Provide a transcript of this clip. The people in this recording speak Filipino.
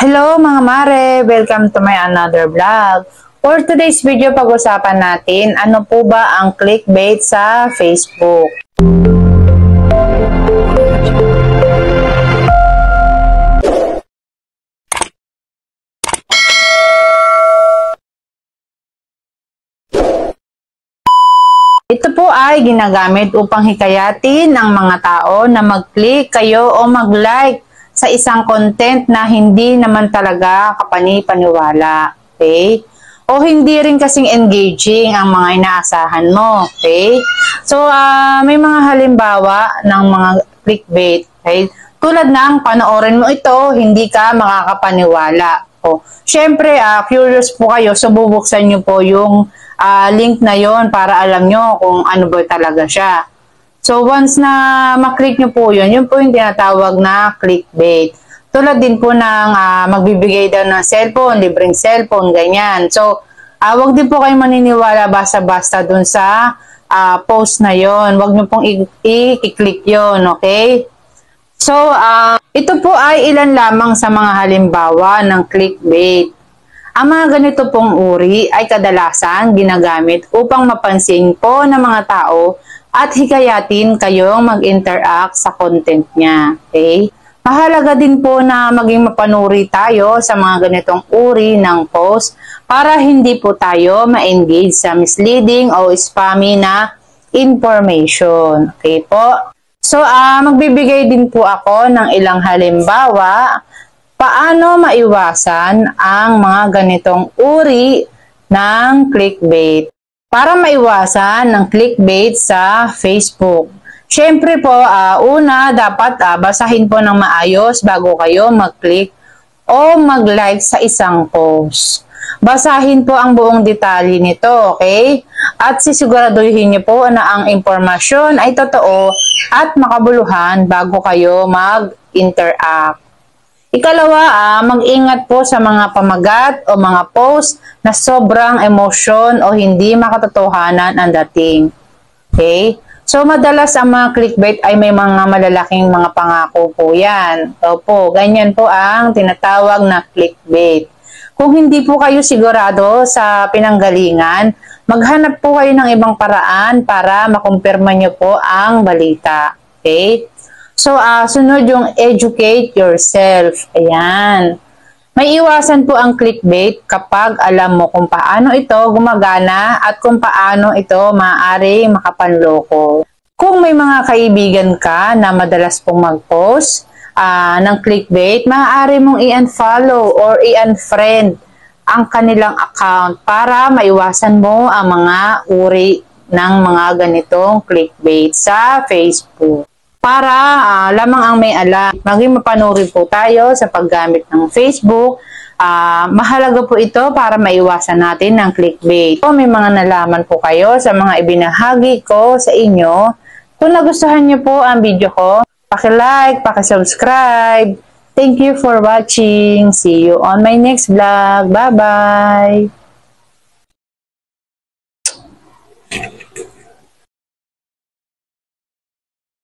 Hello mga mare! Welcome to my another vlog. For today's video, pag-usapan natin ano po ba ang clickbait sa Facebook. Ito po ay ginagamit upang hikayatin ang mga tao na mag-click kayo o mag-like sa isang content na hindi naman talaga kapani-paniwala. Okay? O hindi rin kasing engaging ang mga inaasahan mo. Okay? So, may mga halimbawa ng mga clickbait. Okay? Tulad ng panoorin mo ito, hindi ka makakapaniwala. O, syempre, curious po kayo, so bubuksan nyo po yung link na yon para alam nyo kung ano ba talaga siya. So, once na maklik nyo po yun po yung tinatawag na clickbait. Tulad din po ng magbibigay daw ng cellphone, libreng cellphone, ganyan. So, wag din po kayo maniniwala basta-basta dun sa post na yon. Wag nyo pong i-click yon, okay? So, ito po ay ilan lamang sa mga halimbawa ng clickbait. Ang mga ganito pong uri ay kadalasan ginagamit upang mapansin po ng mga tao at hikayatin kayong mag-interact sa content niya. Okay? Mahalaga din po na maging mapanuri tayo sa mga ganitong uri ng post para hindi po tayo ma-engage sa misleading o spammy na information. Okay po? So, magbibigay din po ako ng ilang halimbawa paano maiwasan ang mga ganitong uri ng clickbait. Para maiwasan ng clickbait sa Facebook. Siyempre po, una, dapat basahin po ng maayos bago kayo mag-click o mag-like sa isang post. Basahin po ang buong detalye nito, okay? At sisiguraduhin niyo po na ang impormasyon ay totoo at makabuluhan bago kayo mag-interact. Ikalawa, mag-ingat po sa mga pamagat o mga post na sobrang emosyon o hindi makatotohanan ang dating. Okay? So, madalas ang mga clickbait ay may mga malalaking mga pangako po yan. Opo, ganyan po ang tinatawag na clickbait. Kung hindi po kayo sigurado sa pinanggalingan, maghanap po kayo ng ibang paraan para makumpirma nyo po ang balita. Okay? So, sunod yung educate yourself. Ayan. May iwasan po ang clickbait kapag alam mo kung paano ito gumagana at kung paano ito maaari makapanloko. Kung may mga kaibigan ka na madalas pong mag-post ng clickbait, maaari mong i-unfollow or i-unfriend ang kanilang account para maiwasan mo ang mga uri ng mga ganitong clickbait sa Facebook. Para lamang ang may alam, maging mapanuri po tayo sa paggamit ng Facebook. Mahalaga po ito para maiwasan natin ng clickbait. May mga nalaman po kayo sa mga ibinahagi ko sa inyo. Kung nagustuhan niyo po ang video ko, paki-like, paki-subscribe. Thank you for watching. See you on my next vlog. Bye-bye!